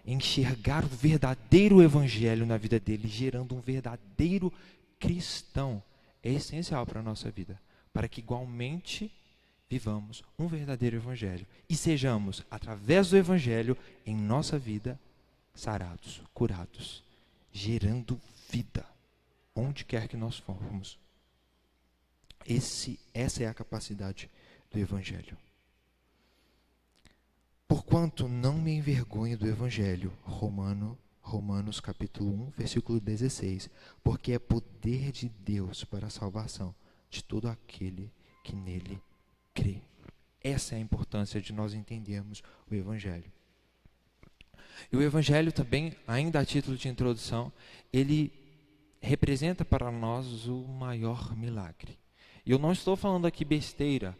enxergar o verdadeiro evangelho na vida dele, gerando um verdadeiro cristão, é essencial para a nossa vida, para que igualmente vivamos um verdadeiro evangelho e sejamos, através do evangelho, em nossa vida, sarados, curados, gerando vida, onde quer que nós formos. Essa é a capacidade do evangelho. Porquanto não me envergonho do evangelho, Romanos capítulo 1, versículo 16, porque é poder de Deus para a salvação de todo aquele que nele crê. Essa é a importância de nós entendermos o evangelho. E o evangelho também, ainda a título de introdução, ele representa para nós o maior milagre. E eu não estou falando aqui besteira.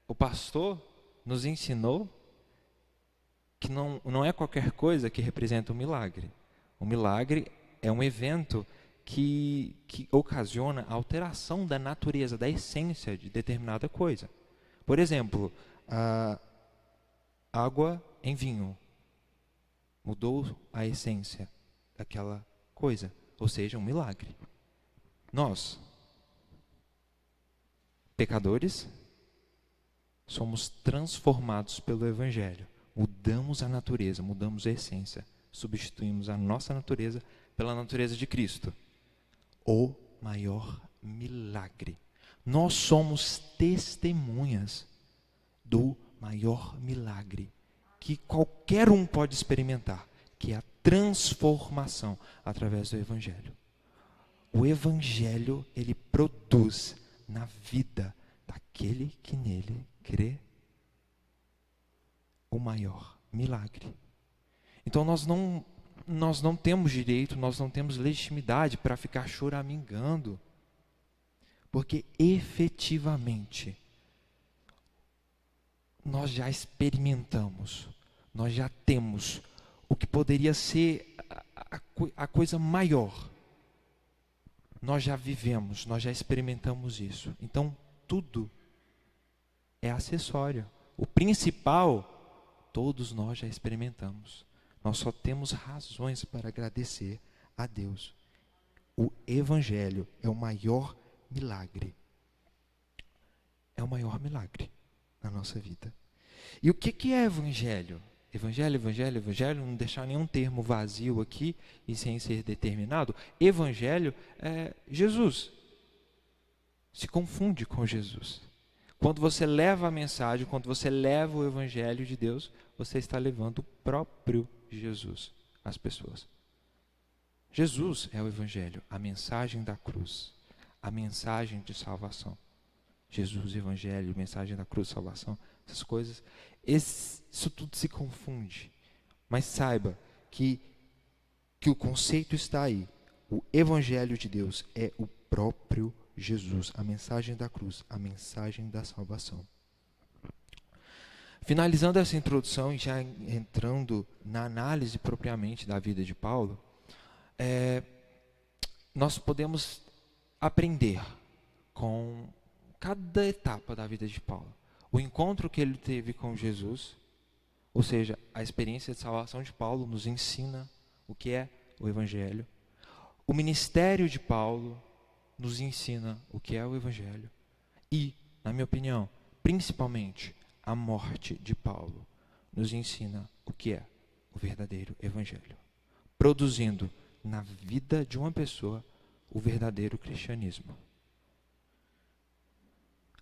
O pastor nos ensinou que não é qualquer coisa que representa um milagre. O milagre é um evento que ocasiona a alteração da natureza, da essência de determinada coisa. Por exemplo, a água em vinho mudou a essência daquela coisa, ou seja, um milagre. Nós, pecadores, somos transformados pelo evangelho. Mudamos a natureza, mudamos a essência, substituímos a nossa natureza pela natureza de Cristo. O maior milagre. Nós somos testemunhas do maior milagre que qualquer um pode experimentar, que é a transformação através do evangelho. O evangelho, ele produz na vida daquele que nele crê o maior milagre. Então nós não temos direito, nós não temos legitimidade para ficar choramingando, porque efetivamente nós já experimentamos, nós já temos o que poderia ser a coisa maior. Nós já vivemos, nós já experimentamos isso. Então tudo é acessório. O principal, todos nós já experimentamos. Nós só temos razões para agradecer a Deus. O evangelho é o maior milagre. É o maior milagre na nossa vida. E o que é evangelho? Evangelho, não deixar nenhum termo vazio aqui e sem ser determinado. Evangelho é Jesus. Se confunde com Jesus. Quando você leva a mensagem, quando você leva o evangelho de Deus, você está levando o próprio Jesus às pessoas. Jesus é o evangelho, a mensagem da cruz, a mensagem de salvação. Jesus, evangelho, mensagem da cruz, salvação, essas coisas, isso tudo se confunde. Mas saiba que o conceito está aí. O evangelho de Deus é o próprio Jesus, a mensagem da cruz, a mensagem da salvação. Finalizando essa introdução e já entrando na análise propriamente da vida de Paulo, nós podemos aprender com cada etapa da vida de Paulo. O encontro que ele teve com Jesus, ou seja, a experiência de salvação de Paulo nos ensina o que é o evangelho. O ministério de Paulo nos ensina o que é o evangelho. E, na minha opinião, principalmente, a morte de Paulo nos ensina o que é o verdadeiro evangelho, produzindo na vida de uma pessoa o verdadeiro cristianismo.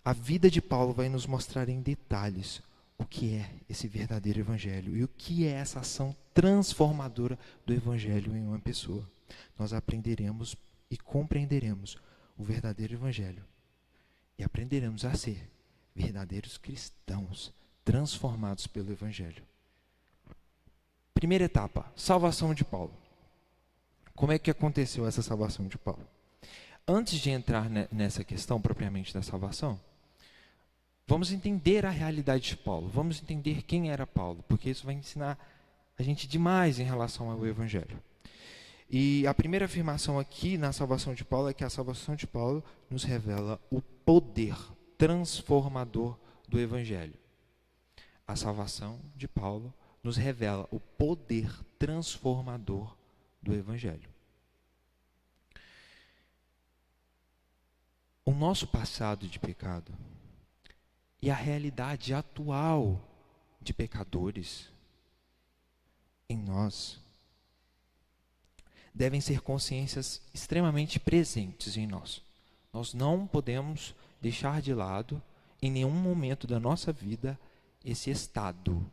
A vida de Paulo vai nos mostrar em detalhes o que é esse verdadeiro evangelho e o que é essa ação transformadora do evangelho em uma pessoa. Nós aprenderemos e compreenderemos o verdadeiro evangelho e aprenderemos a ser verdadeiros cristãos transformados pelo evangelho. Primeira etapa, salvação de Paulo. Como é que aconteceu essa salvação de Paulo? Antes de entrar nessa questão propriamente da salvação, vamos entender a realidade de Paulo, vamos entender quem era Paulo, porque isso vai ensinar a gente demais em relação ao evangelho. E a primeira afirmação aqui na salvação de Paulo é que a salvação de Paulo nos revela o poder transformador do evangelho. A salvação de Paulo nos revela o poder transformador do Evangelho. O nosso passado de pecado e a realidade atual de pecadores em nós devem ser consciências extremamente presentes em nós. Nós não podemos deixar de lado, em nenhum momento da nossa vida, esse estado,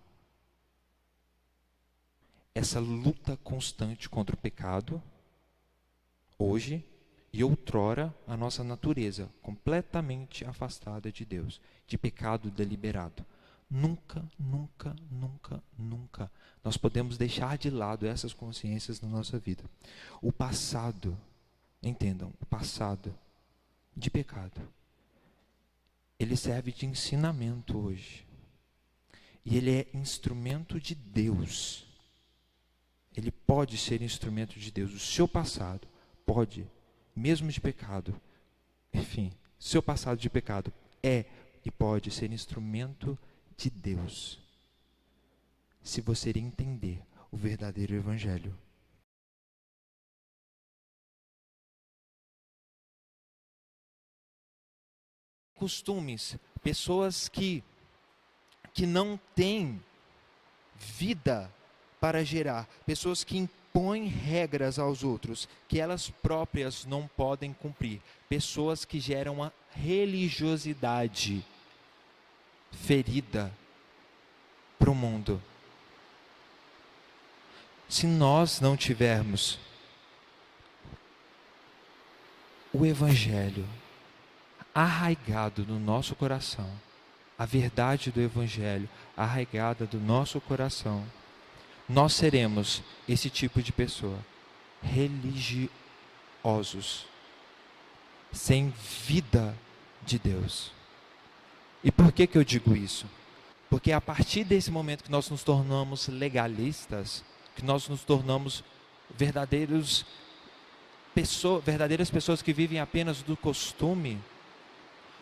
essa luta constante contra o pecado, hoje e outrora a nossa natureza completamente afastada de Deus, de pecado deliberado. Nunca, nunca, nunca, nunca nós podemos deixar de lado essas consciências na nossa vida. O passado, entendam, o passado de pecado, ele serve de ensinamento hoje. E ele é instrumento de Deus. Ele pode ser instrumento de Deus. O seu passado pode, mesmo de pecado, enfim, seu passado de pecado é e pode ser instrumento de Deus, se você entender o verdadeiro Evangelho. Costumes, pessoas que não têm vida para gerar, pessoas que impõem regras aos outros, que elas próprias não podem cumprir, pessoas que geram uma religiosidade ferida para o mundo. Se nós não tivermos o Evangelho arraigado no nosso coração, a verdade do Evangelho arraigada do nosso coração, nós seremos esse tipo de pessoa, religiosos, sem vida de Deus. E por que eu digo isso? Porque a partir desse momento que nós nos tornamos legalistas, que nós nos tornamos verdadeiras pessoas que vivem apenas do costume,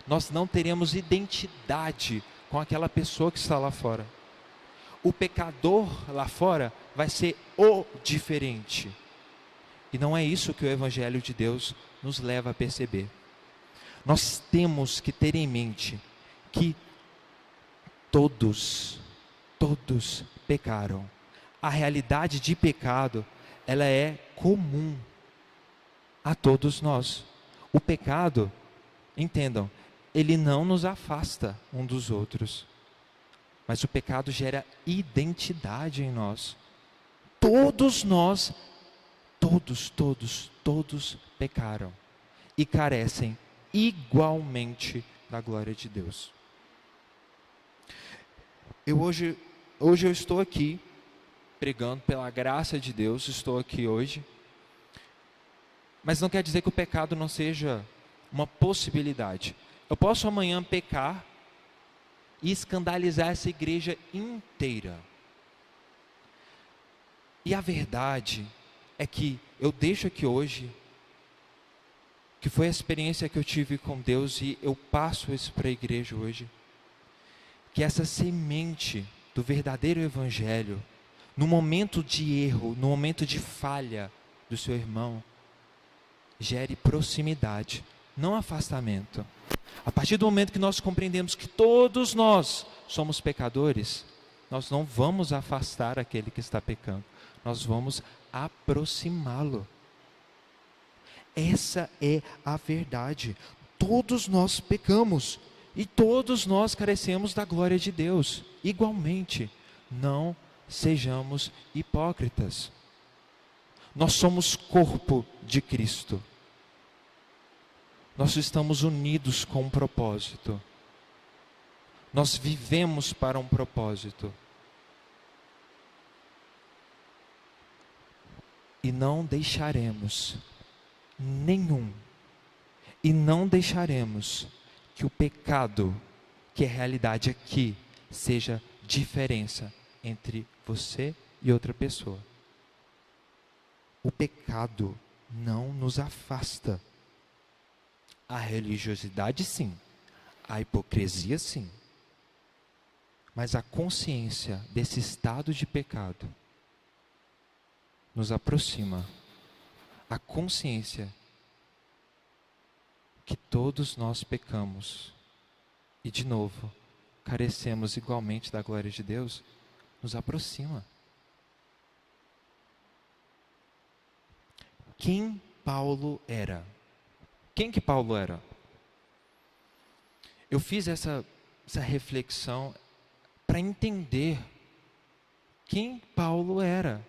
nós não teremos identidade com aquela pessoa que está lá fora. O pecador lá fora vai ser o diferente. E não é isso que o Evangelho de Deus nos leva a perceber. Nós temos que ter em mente que todos pecaram. A realidade de pecado, ela é comum a todos nós. O pecado, entendam, ele não nos afasta um dos outros, mas o pecado gera identidade em nós. Todos nós, todos pecaram e carecem igualmente da glória de Deus. Hoje eu estou aqui pregando pela graça de Deus, estou aqui hoje, mas não quer dizer que o pecado não seja uma possibilidade. Eu posso amanhã pecar e escandalizar essa igreja inteira. E a verdade é que eu deixo aqui hoje, que foi a experiência que eu tive com Deus, e eu passo isso para a igreja hoje, que essa semente do verdadeiro Evangelho, no momento de erro, no momento de falha do seu irmão, gere proximidade, não afastamento. A partir do momento que nós compreendemos que todos nós somos pecadores, nós não vamos afastar aquele que está pecando, nós vamos aproximá-lo. Essa é a verdade. Todos nós pecamos e todos nós carecemos da glória de Deus. Igualmente, não sejamos hipócritas. Nós somos corpo de Cristo. Nós estamos unidos com um propósito. Nós vivemos para um propósito. E não deixaremos que o pecado, que é realidade aqui, seja diferença entre você e outra pessoa. O pecado não nos afasta. A religiosidade sim, a hipocrisia sim. Mas a consciência desse estado de pecado nos aproxima. A consciência que todos nós pecamos e, de novo, carecemos igualmente da glória de Deus, nos aproxima. Quem Paulo era? Quem que Paulo era? Eu fiz essa reflexão para entender quem Paulo era.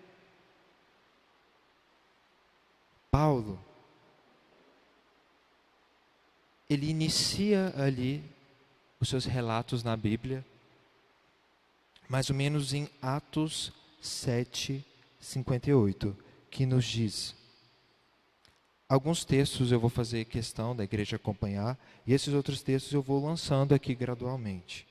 Paulo, ele inicia ali os seus relatos na Bíblia, mais ou menos em Atos 7:58, que nos diz. Alguns textos eu vou fazer questão da igreja acompanhar, e esses outros textos eu vou lançando aqui gradualmente.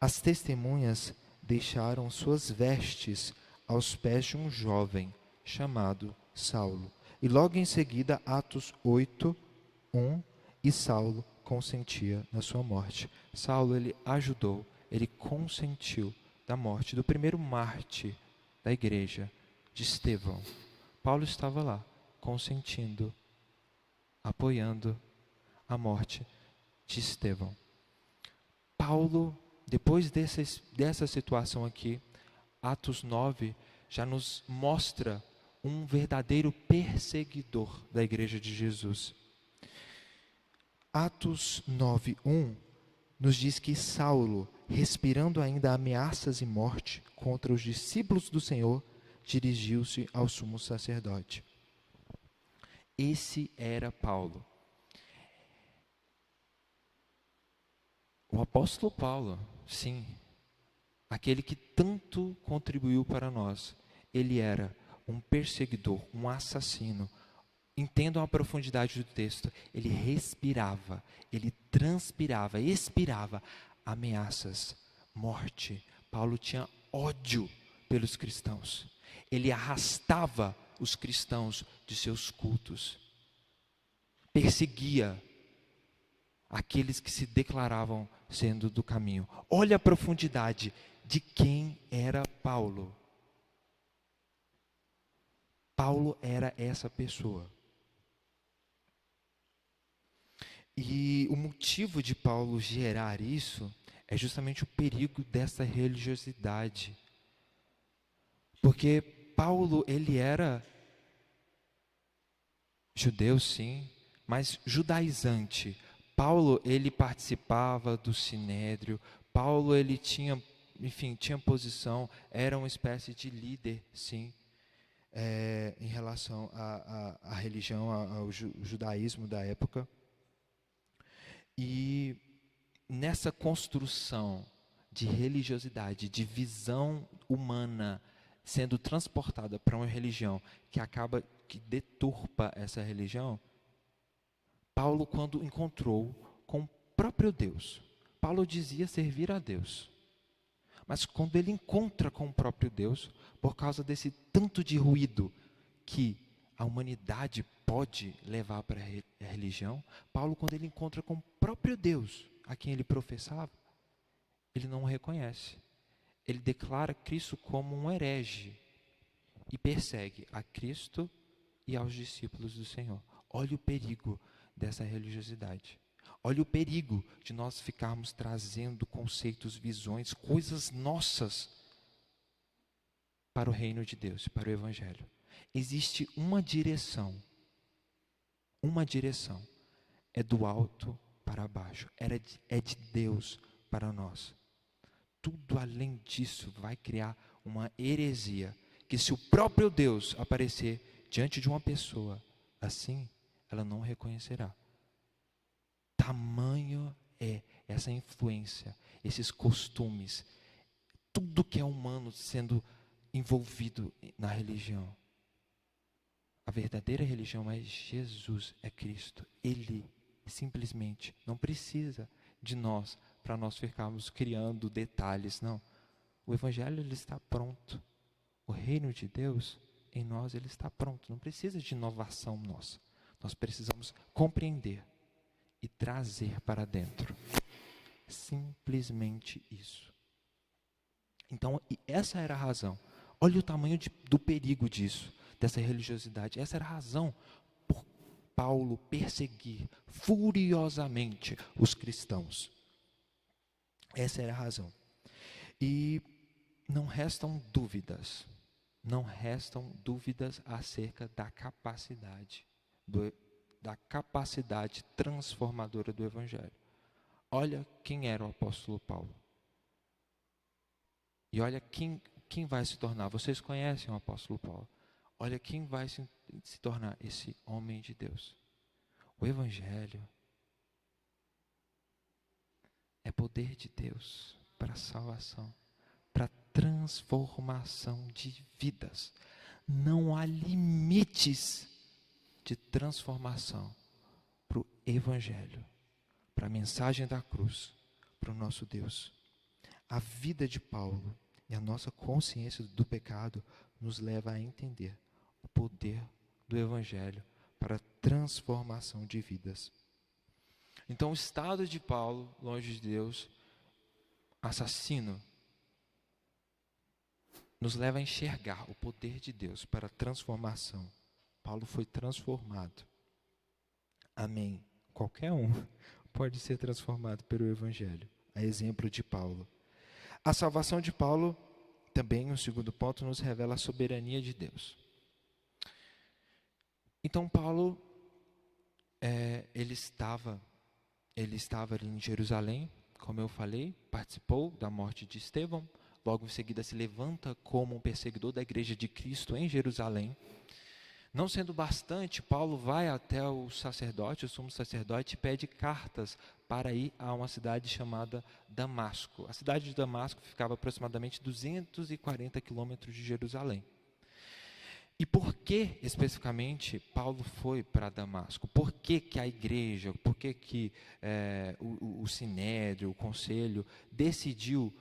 As testemunhas deixaram suas vestes aos pés de um jovem chamado Saulo. E logo em seguida, Atos 8:1, e Saulo consentia na sua morte. Saulo, ele ajudou, ele consentiu da morte do primeiro mártir da igreja, de Estevão. Paulo estava lá, consentindo, apoiando a morte de Estevão. Paulo, depois dessa situação aqui, Atos 9 já nos mostra um verdadeiro perseguidor da igreja de Jesus. Atos 9:1 nos diz que Saulo, respirando ainda ameaças e morte contra os discípulos do Senhor, dirigiu-se ao sumo sacerdote. Esse era Paulo. O apóstolo Paulo, sim, aquele que tanto contribuiu para nós, ele era um perseguidor, um assassino. Entendam a profundidade do texto. Ele respirava, ele transpirava, expirava ameaças, morte. Paulo tinha ódio pelos cristãos. Ele arrastava os cristãos de seus cultos. Perseguia aqueles que se declaravam sendo do caminho. Olha a profundidade de quem era Paulo. Paulo era essa pessoa. E o motivo de Paulo gerar isso é justamente o perigo dessa religiosidade. Porque Paulo, ele era judeu, sim, mas judaizante. Paulo, ele participava do sinédrio. Paulo, ele tinha posição, era uma espécie de líder, sim, em relação à religião, ao judaísmo da época. E nessa construção de religiosidade, de visão humana sendo transportada para uma religião que deturpa essa religião, Paulo, quando encontrou com o próprio Deus, Paulo dizia servir a Deus, mas quando ele encontra com o próprio Deus, por causa desse tanto de ruído que a humanidade pode levar para a religião, Paulo, quando ele encontra com o próprio Deus, a quem ele professava, ele não o reconhece. Ele declara Cristo como um herege e persegue a Cristo e aos discípulos do Senhor. Olha o perigo dessa religiosidade. Olha o perigo de nós ficarmos trazendo conceitos, visões, coisas nossas para o reino de Deus, para o Evangelho. Existe uma direção, é do alto para baixo, é de Deus para nós. Tudo além disso vai criar uma heresia, que se o próprio Deus aparecer diante de uma pessoa assim, ela não reconhecerá. Tamanho é essa influência, esses costumes, tudo que é humano sendo envolvido na religião. A verdadeira religião é Jesus, é Cristo. Ele simplesmente não precisa de nós para nós ficarmos criando detalhes, não. O Evangelho, ele está pronto. O reino de Deus em nós, ele está pronto. Não precisa de inovação nossa. Nós precisamos compreender e trazer para dentro. Simplesmente isso. Então, essa era a razão. Olha o tamanho do perigo disso, dessa religiosidade. Essa era a razão por Paulo perseguir furiosamente os cristãos. Essa era a razão. E não restam dúvidas acerca da capacidade transformadora do Evangelho. Olha quem era o apóstolo Paulo. E olha quem vai se tornar. Vocês conhecem o apóstolo Paulo. Olha quem vai se tornar esse homem de Deus. O Evangelho é poder de Deus para a salvação, para a transformação de vidas. Não há limites de transformação para o Evangelho, para a mensagem da cruz, para o nosso Deus. A vida de Paulo e a nossa consciência do pecado nos leva a entender o poder do Evangelho para a transformação de vidas. Então, o estado de Paulo, longe de Deus, assassino, nos leva a enxergar o poder de Deus para a transformação. Paulo foi transformado. Amém. Qualquer um pode ser transformado pelo Evangelho, a exemplo de Paulo. A salvação de Paulo, também, no segundo ponto, nos revela a soberania de Deus. Então, Paulo, ele estava ali em Jerusalém, como eu falei, participou da morte de Estevão, logo em seguida se levanta como um perseguidor da igreja de Cristo em Jerusalém. Não sendo bastante, Paulo vai até o sacerdote, o sumo sacerdote, e pede cartas para ir a uma cidade chamada Damasco. A cidade de Damasco ficava aproximadamente 240 quilômetros de Jerusalém. E por que, especificamente, Paulo foi para Damasco? Por que a igreja, por que o Sinédrio, o conselho, decidiu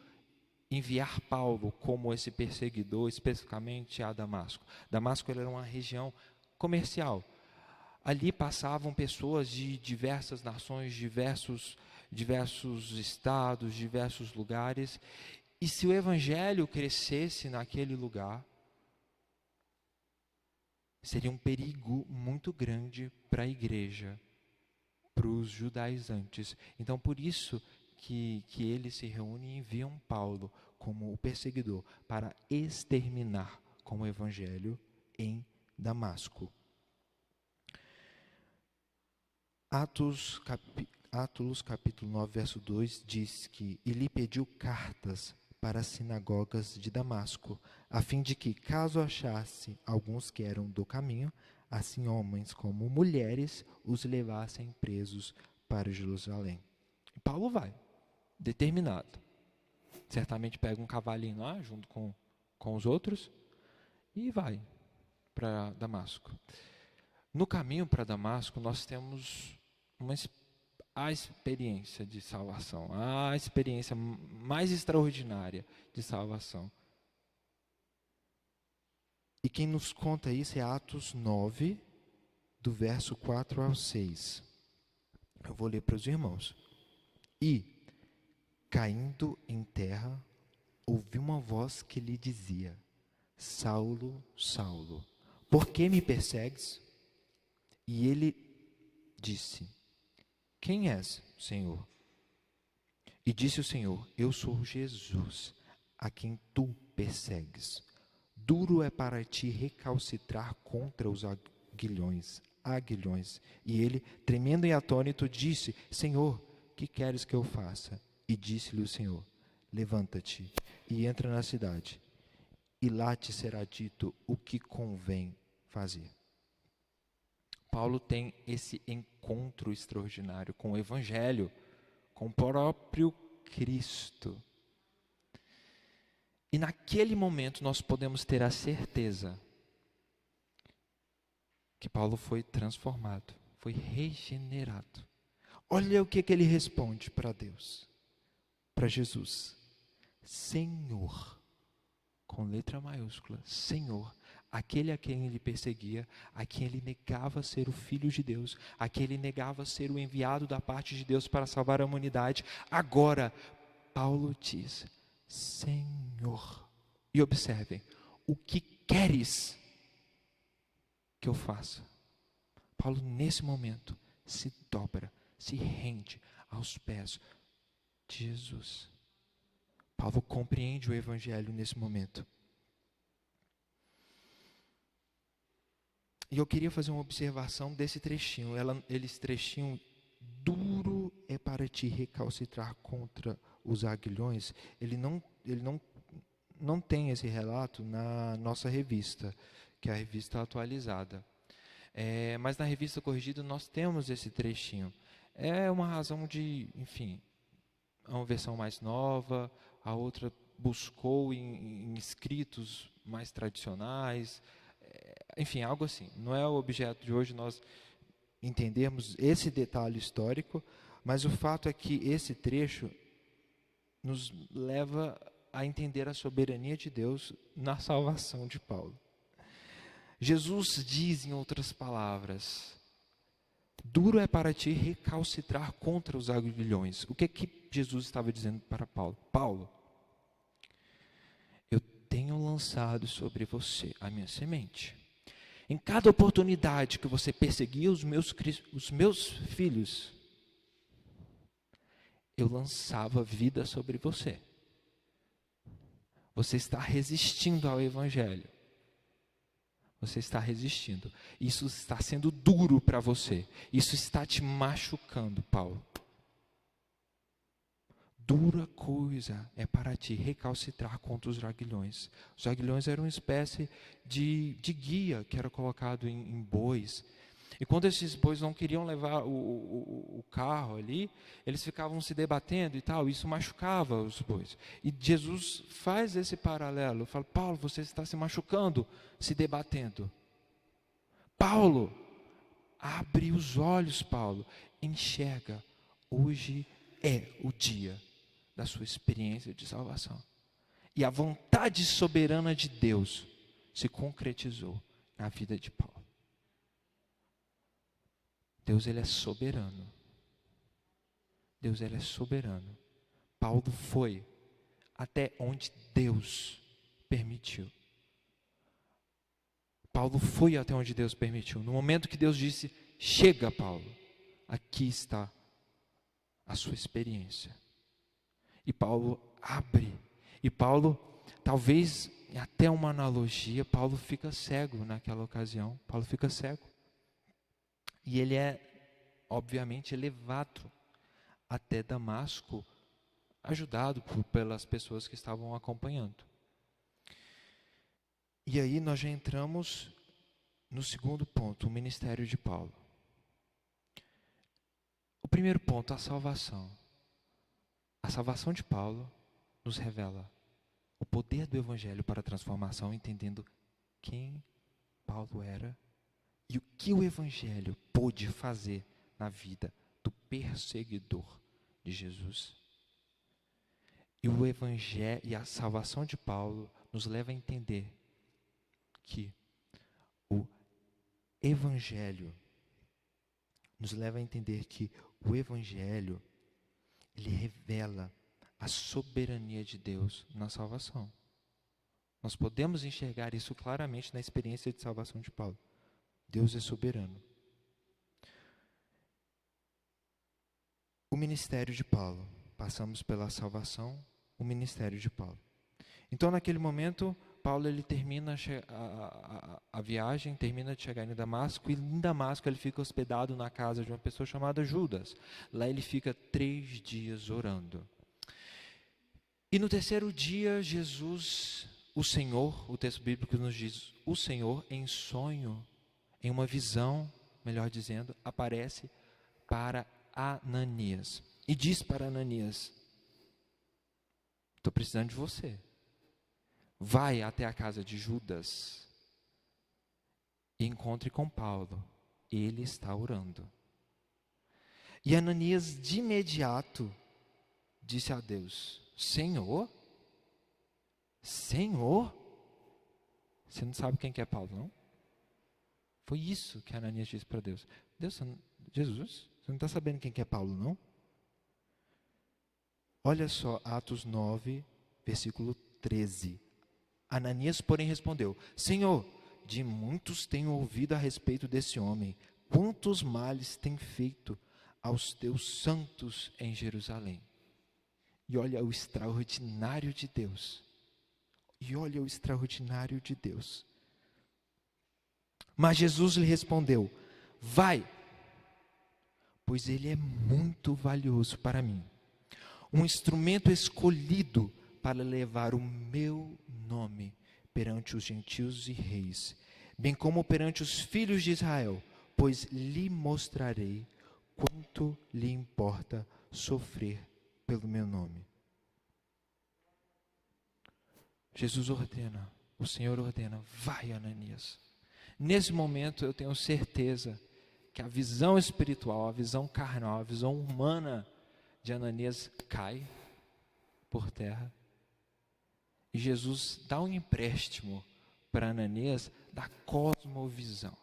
enviar Paulo como esse perseguidor, especificamente a Damasco? Damasco era uma região comercial. Ali passavam pessoas de diversas nações, diversos estados, diversos lugares. E se o evangelho crescesse naquele lugar, seria um perigo muito grande para a igreja, para os judaizantes. Então, por isso que eles se reúnem e enviam Paulo como o perseguidor para exterminar com o evangelho em Damasco. Atos capítulo 9, verso 2 diz que ele pediu cartas para as sinagogas de Damasco, a fim de que, caso achasse alguns que eram do caminho, assim homens como mulheres, os levassem presos para Jerusalém. E Paulo vai, determinado. Certamente pega um cavalinho lá, junto com os outros, e vai para Damasco. No caminho para Damasco, nós temos a experiência de salvação, a experiência mais extraordinária de salvação. E quem nos conta isso é Atos 9, do verso 4 ao 6. Eu vou ler para os irmãos. E, caindo em terra, ouvi uma voz que lhe dizia: Saulo, Saulo, por que me persegues? E ele disse: Quem és, Senhor? E disse o Senhor: Eu sou Jesus, a quem tu persegues. Duro é para ti recalcitrar contra os aguilhões. E ele, tremendo e atônito, disse: Senhor, que queres que eu faça? E disse-lhe o Senhor: Levanta-te e entra na cidade, e lá te será dito o que convém fazer. Paulo tem esse encontro extraordinário com o Evangelho, com o próprio Cristo. E naquele momento nós podemos ter a certeza que Paulo foi transformado, foi regenerado. Olha o que ele responde para Deus, para Jesus: Senhor, com letra maiúscula, Senhor, aquele a quem ele perseguia, a quem ele negava ser o Filho de Deus, a quem ele negava ser o enviado da parte de Deus para salvar a humanidade. Agora, Paulo diz: Senhor. E observem, o que queres que eu faça? Paulo, nesse momento, se dobra, se rende aos pés de Jesus. Paulo compreende o Evangelho nesse momento. E eu queria fazer uma observação desse trechinho. Esse trechinho, duro é para ti recalcitrar contra os aguilhões. Ele não tem esse relato na nossa revista, que é a revista atualizada. Mas na revista corrigida nós temos esse trechinho. É uma razão de, enfim, uma versão mais nova, a outra buscou em escritos mais tradicionais, enfim, algo assim. Não é o objeto de hoje nós entendermos esse detalhe histórico, mas o fato é que esse trecho nos leva a entender a soberania de Deus na salvação de Paulo. Jesus diz, em outras palavras, duro é para ti recalcitrar contra os aguilhões. O que Jesus estava dizendo para Paulo? Paulo, eu tenho lançado sobre você a minha semente. Em cada oportunidade que você perseguia os meus filhos, eu lançava vida sobre você. Você está resistindo ao Evangelho. Você está resistindo. Isso está sendo duro para você. Isso está te machucando, Paulo. Dura coisa é para ti recalcitrar contra os aguilhões. Os aguilhões eram uma espécie de guia que era colocado em bois. E quando esses bois não queriam levar o carro ali, eles ficavam se debatendo e tal, isso machucava os bois. E Jesus faz esse paralelo, fala, Paulo, você está se machucando, se debatendo. Paulo, abre os olhos, Paulo, enxerga, hoje é o dia da sua experiência de salvação. E a vontade soberana de Deus se concretizou na vida de Paulo. Deus, ele é soberano. Deus, ele é soberano. Paulo foi até onde Deus permitiu. Paulo foi até onde Deus permitiu. No momento que Deus disse, chega, Paulo, aqui está a sua experiência. E Paulo abre. E Paulo, talvez até uma analogia, Paulo fica cego naquela ocasião. Paulo fica cego. E ele é, obviamente, levado até Damasco, ajudado pelas pessoas que estavam acompanhando. E aí nós já entramos no segundo ponto, o ministério de Paulo. O primeiro ponto, a salvação. A salvação de Paulo nos revela o poder do Evangelho para a transformação, entendendo quem Paulo era e o que o Evangelho pôde fazer na vida do perseguidor de Jesus. E o Evangelho e a salvação de Paulo nos leva a entender que o Evangelho ele revela a soberania de Deus na salvação. Nós podemos enxergar isso claramente na experiência de salvação de Paulo. Deus é soberano. O ministério de Paulo. Passamos pela salvação, o ministério de Paulo. Então, naquele momento, Paulo ele termina a viagem, termina de chegar em Damasco, e em Damasco ele fica hospedado na casa de uma pessoa chamada Judas. Lá ele fica 3 dias orando. E no terceiro dia, Jesus, o Senhor, o texto bíblico nos diz, o Senhor em sonho, em uma visão, melhor dizendo, aparece para Ananias. E diz para Ananias, estou precisando de você. Vai até a casa de Judas e encontre com Paulo. Ele está orando. E Ananias de imediato disse a Deus, Senhor, você não sabe quem que é Paulo, não? Foi isso que Ananias disse para Deus. Jesus, você não está sabendo quem que é Paulo, não? Olha só, Atos 9, versículo 13. Ananias, porém, respondeu: Senhor, de muitos tenho ouvido a respeito desse homem. Quantos males tem feito aos teus santos em Jerusalém? E olha o extraordinário de Deus. E olha o extraordinário de Deus. Mas Jesus lhe respondeu: vai, pois ele é muito valioso para mim. Um instrumento escolhido para levar o meu nome perante os gentios e reis, bem como perante os filhos de Israel, pois lhe mostrarei quanto lhe importa sofrer pelo meu nome. Jesus ordena, o Senhor ordena: vai, Ananias. Nesse momento eu tenho certeza que a visão espiritual, a visão carnal, a visão humana de Ananias cai por terra. E Jesus dá um empréstimo para Ananias da cosmovisão,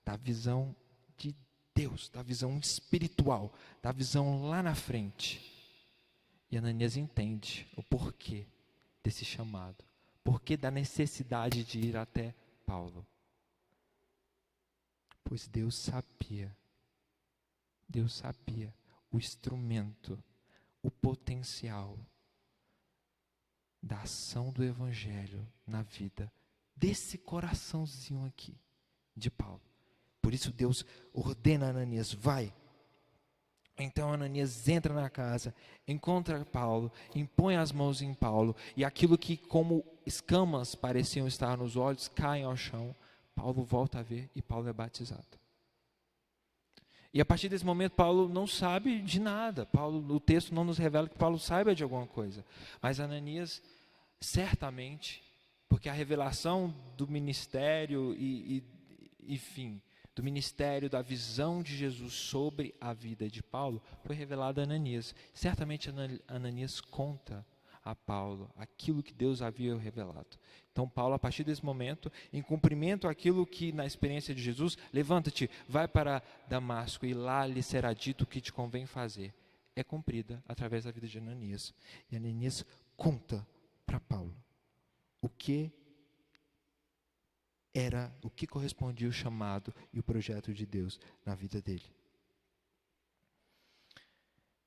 da visão de Deus, da visão espiritual, da visão lá na frente. E Ananias entende o porquê desse chamado, porquê da necessidade de ir até Paulo. Pois Deus sabia o instrumento, o potencial da ação do Evangelho na vida desse coraçãozinho aqui de Paulo. Por isso Deus ordena a Ananias: vai. Então Ananias entra na casa, encontra Paulo, impõe as mãos em Paulo, e aquilo que como escamas pareciam estar nos olhos caem ao chão. Paulo volta a ver e Paulo é batizado. E a partir desse momento Paulo não sabe de nada. O texto não nos revela que Paulo saiba de alguma coisa. Mas Ananias, certamente, porque a revelação do ministério enfim, do ministério, da visão de Jesus sobre a vida de Paulo, foi revelada a Ananias. Certamente Ananias conta a Paulo aquilo que Deus havia revelado. Então Paulo, a partir desse momento, em cumprimento àquilo que na experiência de Jesus: levanta-te, vai para Damasco e lá lhe será dito o que te convém fazer, é cumprida através da vida de Ananias. E Ananias conta para Paulo o que correspondia o chamado e o projeto de Deus na vida dele.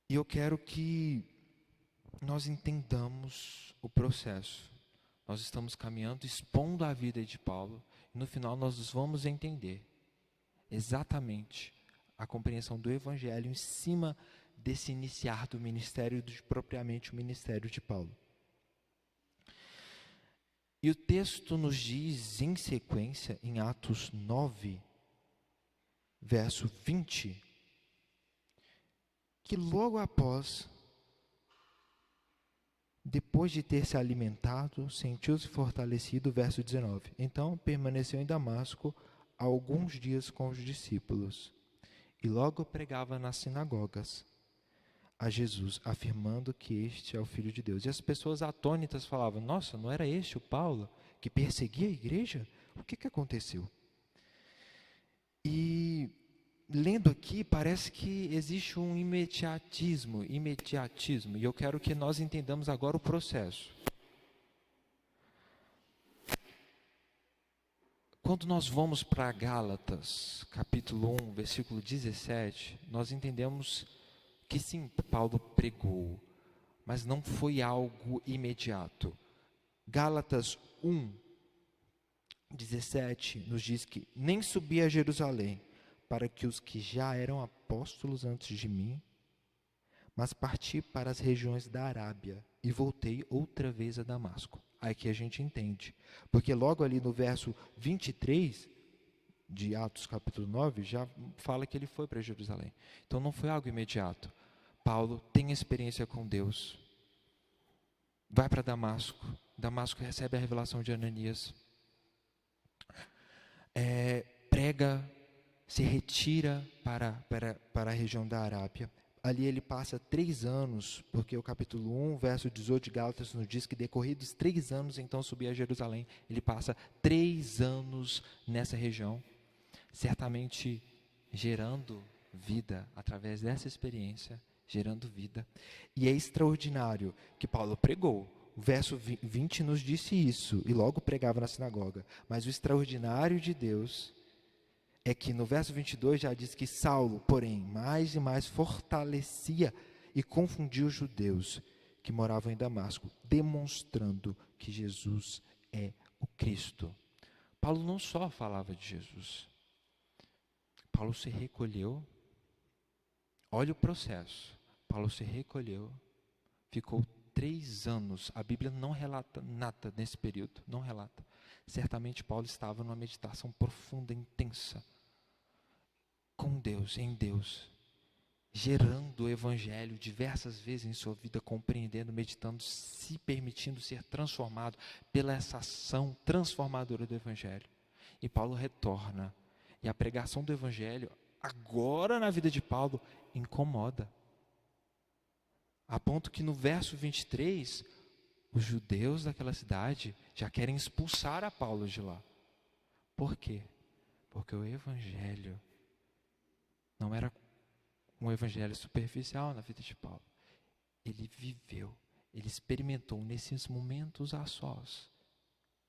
E eu quero que nós entendamos o processo. Nós estamos caminhando, expondo a vida de Paulo, e no final nós vamos entender exatamente a compreensão do Evangelho em cima desse iniciar do ministério, propriamente o ministério de Paulo. E o texto nos diz em sequência, em Atos 9, verso 20, que logo após, depois de ter se alimentado, sentiu-se fortalecido, verso 19. Então permaneceu em Damasco alguns dias com os discípulos, e logo pregava nas sinagogas a Jesus, afirmando que este é o Filho de Deus. E as pessoas atônitas falavam: nossa, não era este o Paulo que perseguia a igreja? O que aconteceu? E lendo aqui, parece que existe um imediatismo, e eu quero que nós entendamos agora o processo. Quando nós vamos para Gálatas, capítulo 1, versículo 17, nós entendemos que sim, Paulo pregou, mas não foi algo imediato. Gálatas 1, 17 nos diz que nem subi a Jerusalém para que os que já eram apóstolos antes de mim, mas parti para as regiões da Arábia e voltei outra vez a Damasco. Aí que a gente entende, porque logo ali no verso 23 de Atos capítulo 9, já fala que ele foi para Jerusalém. Então não foi algo imediato. Paulo tem experiência com Deus, vai para Damasco, Damasco recebe a revelação de Ananias, prega, se retira para a região da Arábia. Ali ele passa 3 anos, porque o capítulo 1, verso 18 de Gálatas nos diz que decorridos 3 anos, então subir a Jerusalém. Ele passa 3 anos nessa região, certamente gerando vida através dessa experiência, gerando vida. E é extraordinário que Paulo pregou. O verso 20 nos disse isso, e logo pregava na sinagoga. Mas o extraordinário de Deus é que no verso 22 já diz que Saulo, porém, mais e mais fortalecia e confundia os judeus que moravam em Damasco, demonstrando que Jesus é o Cristo. Paulo não só falava de Jesus. Paulo se recolheu. Olha o processo. Paulo se recolheu, ficou 3 anos. A Bíblia não relata nada nesse período, não relata. Certamente Paulo estava numa meditação profunda, intensa, com Deus, em Deus, gerando o Evangelho diversas vezes em sua vida, compreendendo, meditando, se permitindo ser transformado pela essa ação transformadora do Evangelho. E Paulo retorna, e a pregação do Evangelho, agora na vida de Paulo, incomoda. A ponto que no verso 23, os judeus daquela cidade já querem expulsar a Paulo de lá. Por quê? Porque o Evangelho não era um evangelho superficial na vida de Paulo. Ele viveu, ele experimentou nesses momentos a sós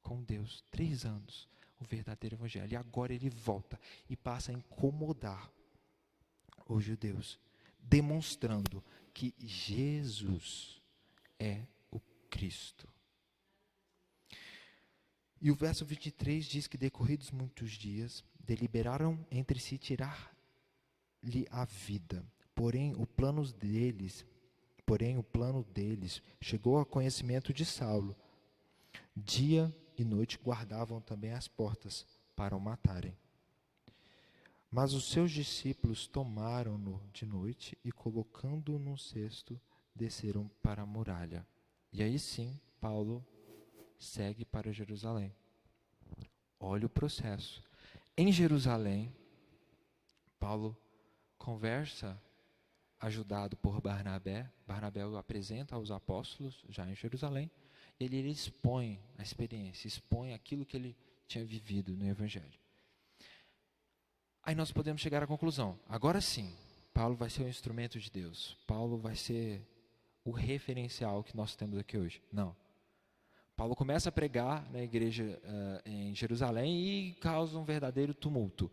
com Deus, 3 anos, o verdadeiro evangelho. E agora ele volta e passa a incomodar os judeus, demonstrando que Jesus é o Cristo. E o verso 23 diz que, decorridos muitos dias, deliberaram entre si tirar-lhe a vida. Porém, o plano deles chegou ao conhecimento de Saulo. Dia e noite guardavam também as portas para o matarem. Mas os seus discípulos tomaram-no de noite e, colocando-o num cesto, desceram para a muralha. E aí sim, Paulo segue para Jerusalém. Olha o processo. Em Jerusalém, Paulo conversa, ajudado por Barnabé. Barnabé o apresenta aos apóstolos, já em Jerusalém. Ele expõe a experiência, expõe aquilo que ele tinha vivido no Evangelho. Aí nós podemos chegar à conclusão. Agora sim, Paulo vai ser o instrumento de Deus. Paulo vai ser o referencial que nós temos aqui hoje. Não. Paulo começa a pregar na igreja em Jerusalém e causa um verdadeiro tumulto.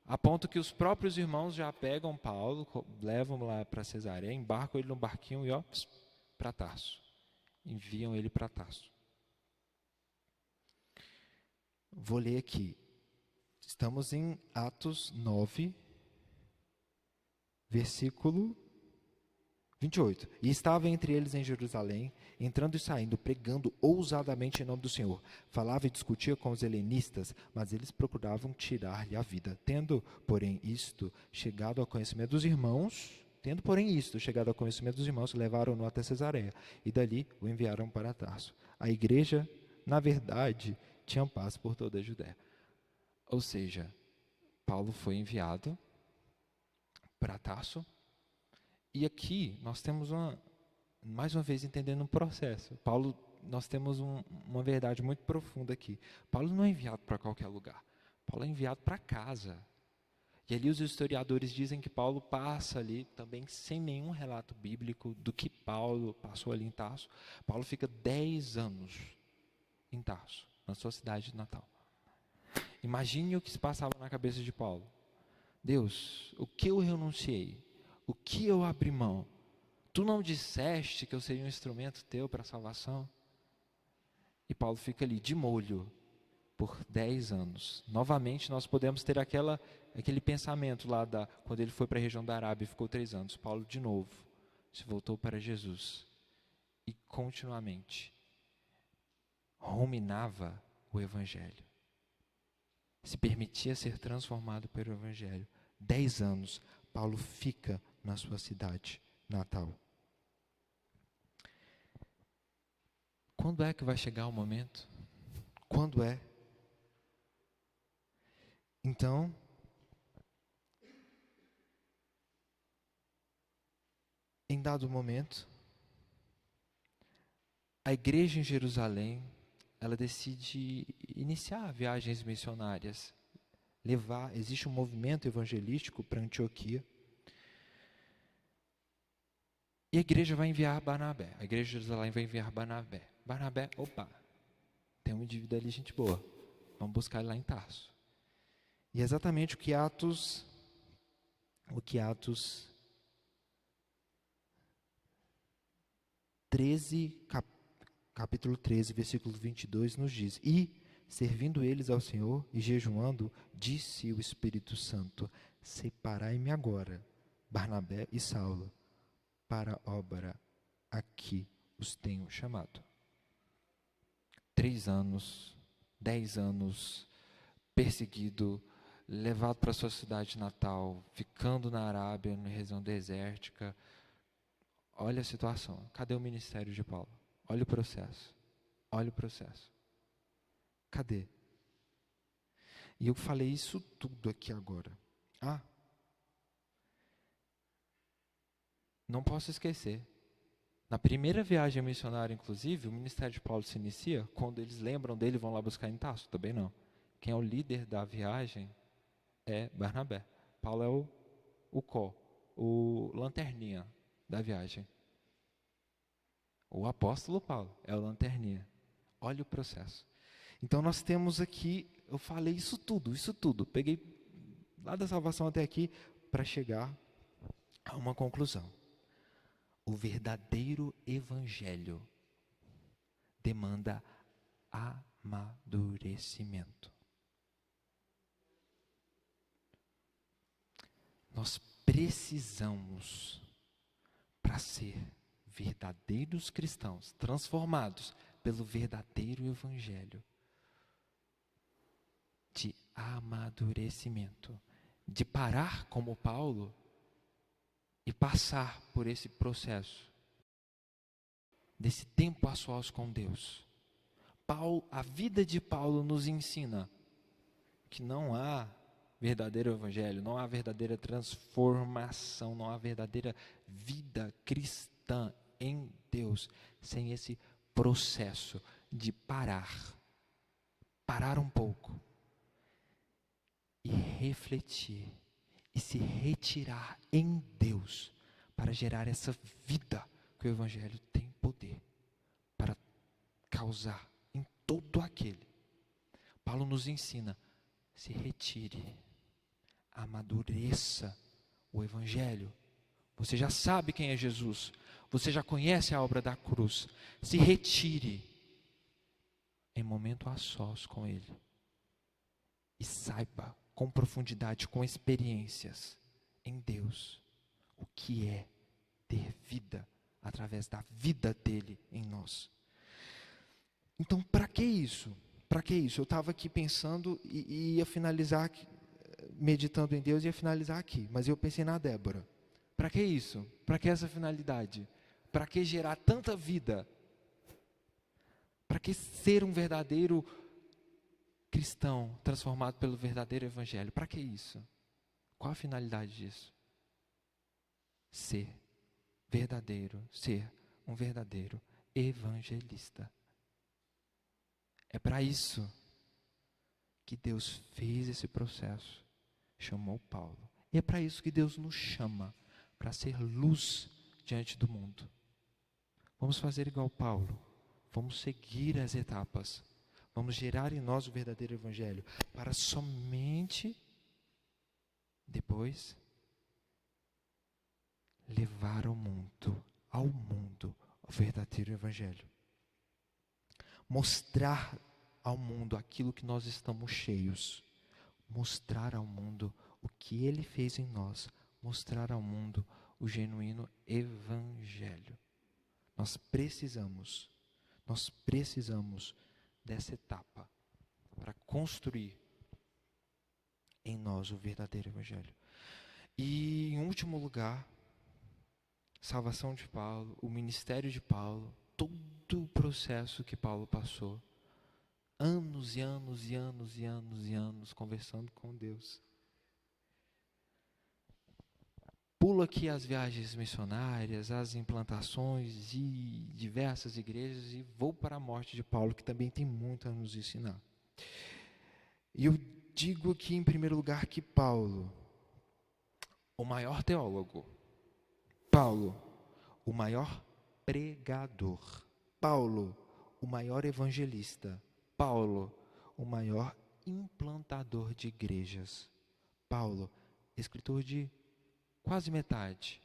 A ponto que os próprios irmãos já pegam Paulo, levam lá para Cesareia, embarcam ele num barquinho e para Tarso. Enviam ele para Tarso. Vou ler aqui. Estamos em Atos 9, versículo 28. E estava entre eles em Jerusalém, entrando e saindo, pregando ousadamente em nome do Senhor. Falava e discutia com os helenistas, mas eles procuravam tirar-lhe a vida. Tendo, porém, isto chegado ao conhecimento dos irmãos, levaram-no até Cesareia, e dali o enviaram para Tarso. A igreja, na verdade, tinha paz por toda a Judéia. Ou seja, Paulo foi enviado para Tarso. E aqui nós temos mais uma vez entendendo um processo. Nós temos uma verdade muito profunda aqui. Paulo não é enviado para qualquer lugar. Paulo é enviado para casa. E ali os historiadores dizem que Paulo passa ali também sem nenhum relato bíblico do que Paulo passou ali em Tarso. Paulo fica 10 anos em Tarso, na sua cidade natal. Imagine o que se passava na cabeça de Paulo. Deus, o que eu renunciei? O que eu abri mão? Tu não disseste que eu seria um instrumento teu para a salvação? E Paulo fica ali de molho por 10 anos. Novamente nós podemos ter aquele pensamento lá quando ele foi para a região da Arábia e ficou 3 anos. Paulo de novo se voltou para Jesus e continuamente ruminava o Evangelho. Se permitia ser transformado pelo Evangelho. 10 anos, Paulo fica na sua cidade natal. Quando é que vai chegar o momento? Quando é? Então, em dado momento, a igreja em Jerusalém, ela decide iniciar viagens missionárias. Existe um movimento evangelístico para Antioquia. E a igreja vai enviar Barnabé. A igreja de Jerusalém vai enviar Barnabé. Barnabé, opa, tem um indivíduo ali, gente boa, vamos buscar ele lá em Tarso. E é exatamente o que Atos 13, capítulo 13, versículo 22 nos diz: E, servindo eles ao Senhor e jejuando, disse o Espírito Santo: Separai-me agora, Barnabé e Saulo, para a obra a que os tenho chamado. 3 anos, 10 anos, perseguido, levado para sua cidade natal, ficando na Arábia, na região desértica. Olha a situação. Cadê o ministério de Paulo? Olha o processo. Olha o processo. Cadê? E eu falei isso tudo aqui agora. Não posso esquecer. Na primeira viagem missionária, inclusive, o ministério de Paulo se inicia quando eles lembram dele e vão lá buscar em Tarso. Também não. Quem é o líder da viagem é Barnabé. Paulo é o lanterninha da viagem. O apóstolo Paulo é o lanterninha. Olha o processo. Então nós temos aqui, eu falei isso tudo. Peguei lá da salvação até aqui para chegar a uma conclusão. O verdadeiro evangelho demanda amadurecimento. Nós precisamos, para ser verdadeiros cristãos, transformados pelo verdadeiro evangelho, de amadurecimento, de parar como Paulo e passar por esse processo, desse tempo a sós com Deus. A vida de Paulo nos ensina que não há verdadeiro evangelho, não há verdadeira transformação, não há verdadeira vida cristã em Deus sem esse processo de parar um pouco e refletir e se retirar em Deus para gerar essa vida que o evangelho tem poder para causar em todo aquele. Paulo nos ensina: se retire, amadureça o evangelho. Você já sabe quem é Jesus, você já conhece a obra da cruz. Se retire em momento a sós com Ele e saiba com profundidade, com experiências em Deus, o que é ter vida através da vida dele em nós. Então, para que isso? Para que isso? Eu estava aqui pensando e ia finalizar, meditando em Deus, e ia finalizar aqui. Mas eu pensei na Débora. Para que isso? Para que essa finalidade? Para que gerar tanta vida? Para que ser um verdadeiro cristão transformado pelo verdadeiro evangelho? Para que isso? Qual a finalidade disso? Ser um verdadeiro evangelista. É para isso que Deus fez esse processo, chamou Paulo. E é para isso que Deus nos chama, para ser luz diante do mundo. Vamos fazer igual Paulo, vamos seguir as etapas, vamos gerar em nós o verdadeiro evangelho, para somente depois levar ao mundo o verdadeiro evangelho. Mostrar ao mundo aquilo que nós estamos cheios. Mostrar ao mundo o que Ele fez em nós. Mostrar ao mundo o genuíno evangelho. Nós precisamos dessa etapa para construir em nós o verdadeiro evangelho. E em último lugar, salvação de Paulo, o ministério de Paulo, todo o processo que Paulo passou, anos e anos e anos e anos e anos conversando com Deus. Pulo aqui as viagens missionárias, as implantações de diversas igrejas e vou para a morte de Paulo, que também tem muito a nos ensinar. E eu digo aqui em primeiro lugar que Paulo, o maior teólogo, Paulo, o maior pregador, Paulo, o maior evangelista. Paulo, o maior implantador de igrejas. Paulo, escritor de quase metade,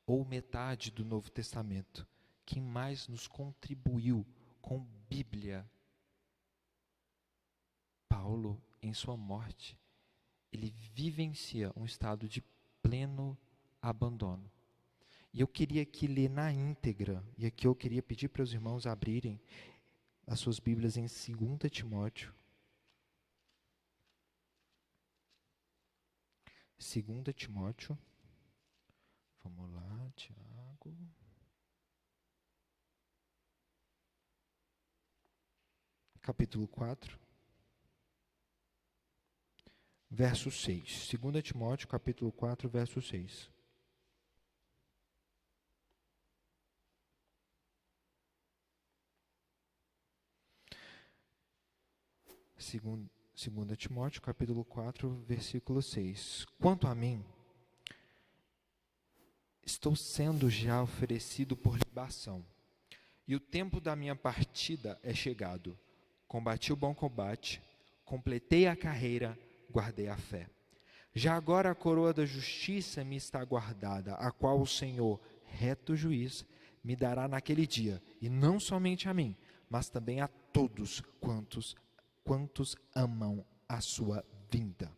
ou metade do Novo Testamento. Quem mais nos contribuiu com Bíblia? Paulo, em sua morte, ele vivencia um estado de pleno abandono. E eu queria aqui ler na íntegra, e aqui eu queria pedir para os irmãos abrirem as suas Bíblias em 2 Timóteo. 2 Timóteo. Vamos lá, Tiago. Capítulo 4. Verso 6. 2 Timóteo, capítulo 4, verso 6. Segunda Timóteo, capítulo 4, versículo 6. Quanto a mim, estou sendo já oferecido por libação, e o tempo da minha partida é chegado. Combati o bom combate, completei a carreira, guardei a fé. Já agora a coroa da justiça me está guardada, a qual o Senhor, reto juiz, me dará naquele dia, e não somente a mim, mas também a todos quantos amam a sua vinda.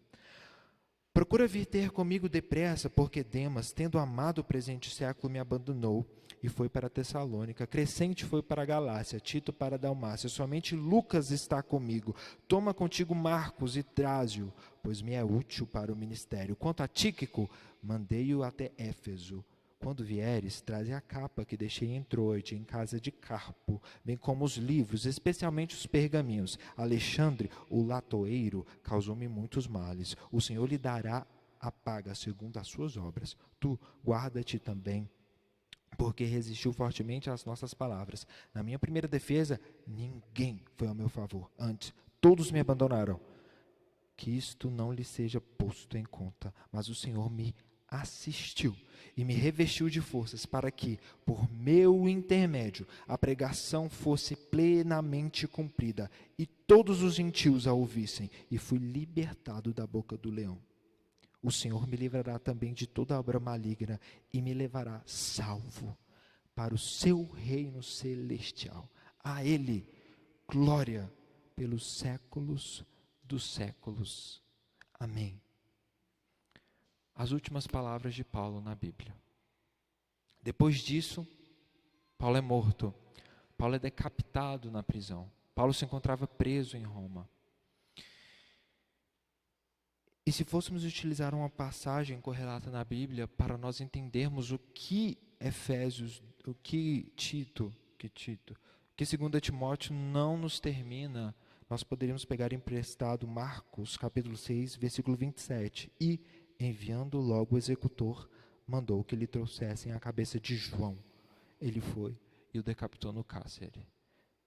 Procura vir ter comigo depressa, porque Demas, tendo amado o presente século, me abandonou e foi para Tessalônica. Crescente foi para a Galácia, Tito para a Dalmácia. Somente Lucas está comigo. Toma contigo Marcos e traze-o, pois me é útil para o ministério. Quanto a Tíquico, mandei-o até Éfeso. Quando vieres, traze a capa que deixei em Troade, em casa de Carpo, bem como os livros, especialmente os pergaminhos. Alexandre, o latoeiro, causou-me muitos males. O Senhor lhe dará a paga segundo as suas obras. Tu, guarda-te também, porque resistiu fortemente às nossas palavras. Na minha primeira defesa, ninguém foi ao meu favor. Antes, todos me abandonaram. Que isto não lhe seja posto em conta, mas o Senhor me assistiu e me revestiu de forças para que, por meu intermédio, a pregação fosse plenamente cumprida e todos os gentios a ouvissem, e fui libertado da boca do leão. O Senhor me livrará também de toda obra maligna e me levará salvo para o seu reino celestial. A Ele, glória pelos séculos dos séculos. Amém. As últimas palavras de Paulo na Bíblia. Depois disso, Paulo é morto. Paulo é decapitado na prisão. Paulo se encontrava preso em Roma. E se fôssemos utilizar uma passagem correlata na Bíblia para nós entendermos o que Efésios, o que Tito, que 2 Timóteo não nos termina, nós poderíamos pegar emprestado Marcos, capítulo 6, versículo 27. E, enviando logo o executor, mandou que lhe trouxessem a cabeça de João. Ele foi e o decapitou no cárcere.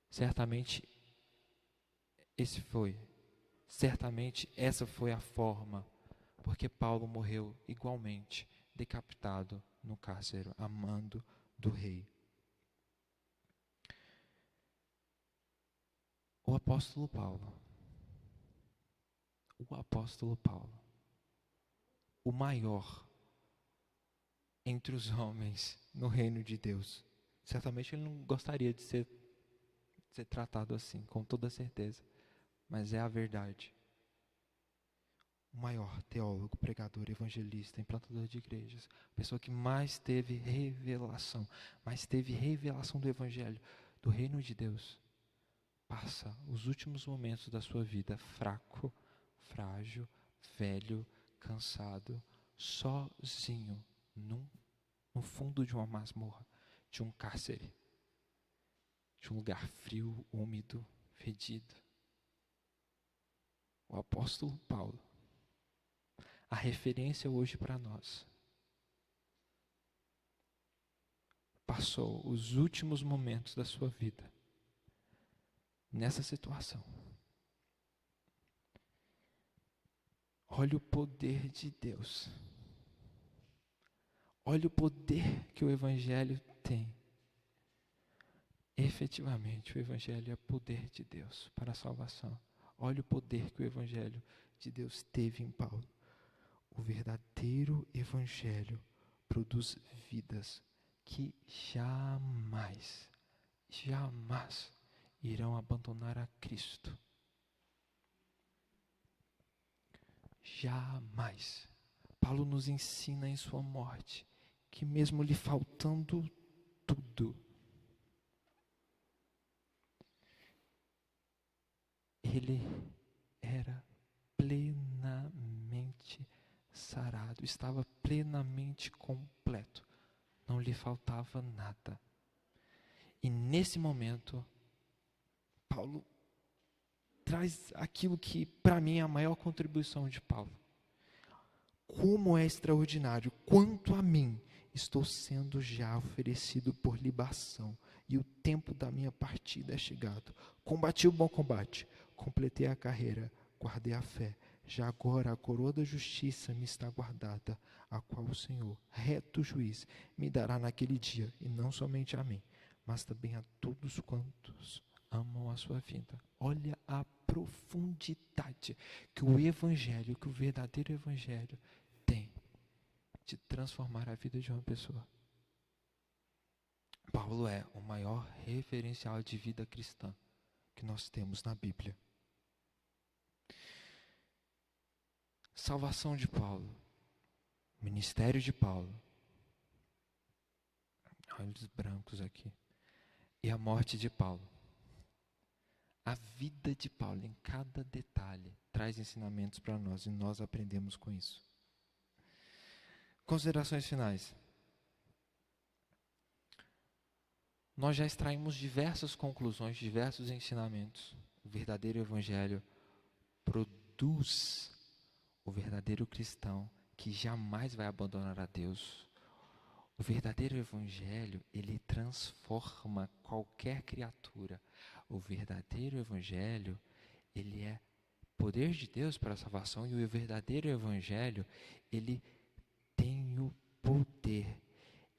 Certamente essa foi a forma, porque Paulo morreu igualmente, decapitado no cárcere, a mando do rei. O apóstolo Paulo, o maior entre os homens no reino de Deus. Certamente ele não gostaria de ser tratado assim, com toda certeza, mas é a verdade. O maior teólogo, pregador, evangelista, implantador de igrejas, a pessoa que mais teve revelação do evangelho, do reino de Deus, passa os últimos momentos da sua vida fraco, frágil, velho, cansado, sozinho, no fundo de uma masmorra, de um cárcere, de um lugar frio, úmido, fedido. O apóstolo Paulo, a referência hoje para nós, passou os últimos momentos da sua vida nessa situação. Olha o poder de Deus. Olha o poder que o Evangelho tem. Efetivamente, o Evangelho é poder de Deus para a salvação. Olha o poder que o Evangelho de Deus teve em Paulo. O verdadeiro Evangelho produz vidas que jamais irão abandonar a Cristo. Jamais. Paulo nos ensina em sua morte que mesmo lhe faltando tudo, ele era plenamente sarado, estava plenamente completo, não lhe faltava nada. E nesse momento, Paulo traz aquilo que para mim é a maior contribuição de Paulo. Como é extraordinário, quanto a mim, estou sendo já oferecido por libação, e o tempo da minha partida é chegado. Combati o bom combate, completei a carreira, guardei a fé. Já agora a coroa da justiça me está guardada, a qual o Senhor, reto juiz, me dará naquele dia, e não somente a mim, mas também a todos quantos amam a sua vida. Olha a profundidade que o Evangelho, que o verdadeiro Evangelho tem de transformar a vida de uma pessoa. Paulo é o maior referencial de vida cristã que nós temos na Bíblia. Salvação de Paulo, ministério de Paulo, olhos brancos aqui, e a morte de Paulo. A vida de Paulo, em cada detalhe, traz ensinamentos para nós e nós aprendemos com isso. Considerações finais. Nós já extraímos diversas conclusões, diversos ensinamentos. O verdadeiro Evangelho produz o verdadeiro cristão que jamais vai abandonar a Deus. O verdadeiro Evangelho, ele transforma qualquer criatura. O verdadeiro Evangelho, ele é poder de Deus para a salvação, e o verdadeiro Evangelho, ele tem o poder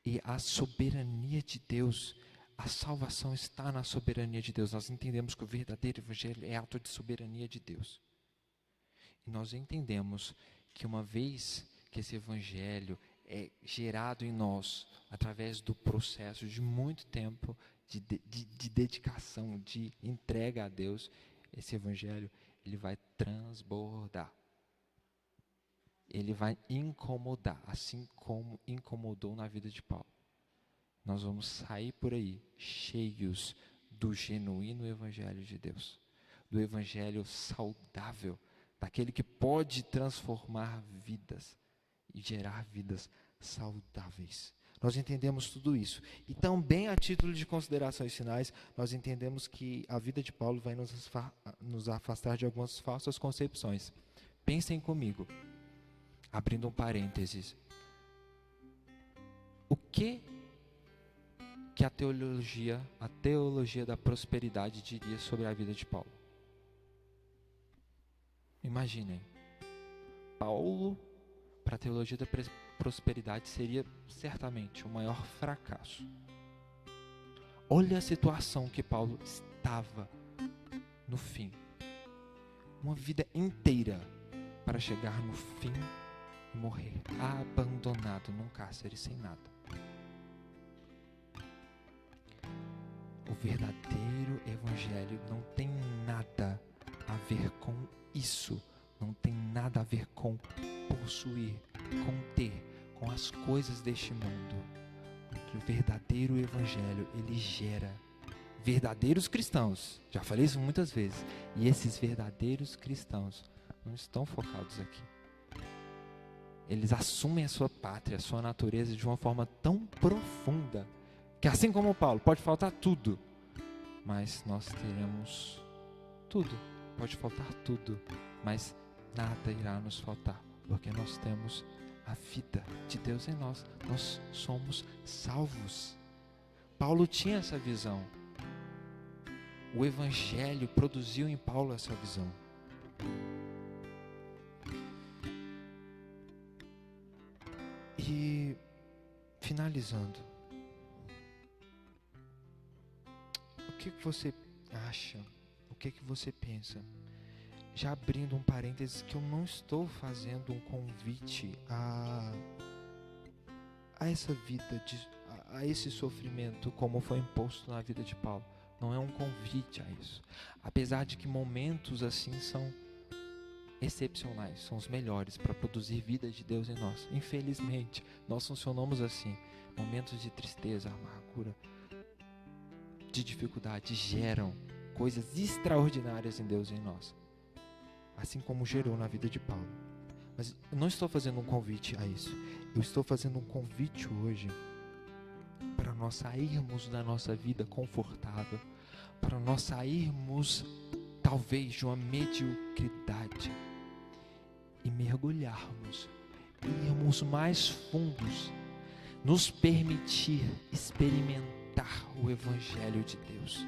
e a soberania de Deus. A salvação está na soberania de Deus. Nós entendemos que o verdadeiro Evangelho é ato de soberania de Deus. E nós entendemos que uma vez que esse Evangelho é gerado em nós, através do processo de muito tempo de dedicação, de entrega a Deus, esse Evangelho, ele vai transbordar. Ele vai incomodar, assim como incomodou na vida de Paulo. Nós vamos sair por aí cheios do genuíno Evangelho de Deus, do Evangelho saudável, daquele que pode transformar vidas e gerar vidas saudáveis. Nós entendemos tudo isso. E também, a título de considerações finais, nós entendemos que a vida de Paulo vai nos afastar de algumas falsas concepções. Pensem comigo, abrindo um parênteses. O que a teologia da prosperidade diria sobre a vida de Paulo? Imaginem, Paulo, para a teologia da prosperidade, seria certamente o maior fracasso. Olha a situação que Paulo estava no fim. Uma vida inteira para chegar no fim e morrer abandonado num cárcere sem nada. O verdadeiro Evangelho não tem nada a ver com isso. Não tem nada a ver com possuir, com ter, com as coisas deste mundo. O verdadeiro Evangelho, ele gera verdadeiros cristãos. Já falei isso muitas vezes. E esses verdadeiros cristãos não estão focados aqui. Eles assumem a sua pátria, a sua natureza de uma forma tão profunda que, assim como Paulo, pode faltar tudo, mas nós teremos tudo. Pode faltar tudo, mas nada irá nos faltar, porque nós temos a vida de Deus em nós. Nós somos salvos. Paulo tinha essa visão. O Evangelho produziu em Paulo essa visão. E, finalizando, que você acha? O que você pensa? Já abrindo um parênteses, que eu não estou fazendo um convite a essa vida, a esse sofrimento como foi imposto na vida de Paulo. Não é um convite a isso. Apesar de que momentos assim são excepcionais, são os melhores para produzir vida de Deus em nós. Infelizmente, nós funcionamos assim. Momentos de tristeza, amargura, de dificuldade geram coisas extraordinárias em Deus em nós. Assim como gerou na vida de Paulo. Mas eu não estou fazendo um convite a isso. Eu estou fazendo um convite hoje para nós sairmos da nossa vida confortável, para nós sairmos talvez de uma mediocridade e mergulharmos, irmos mais fundos, nos permitir experimentar o Evangelho de Deus.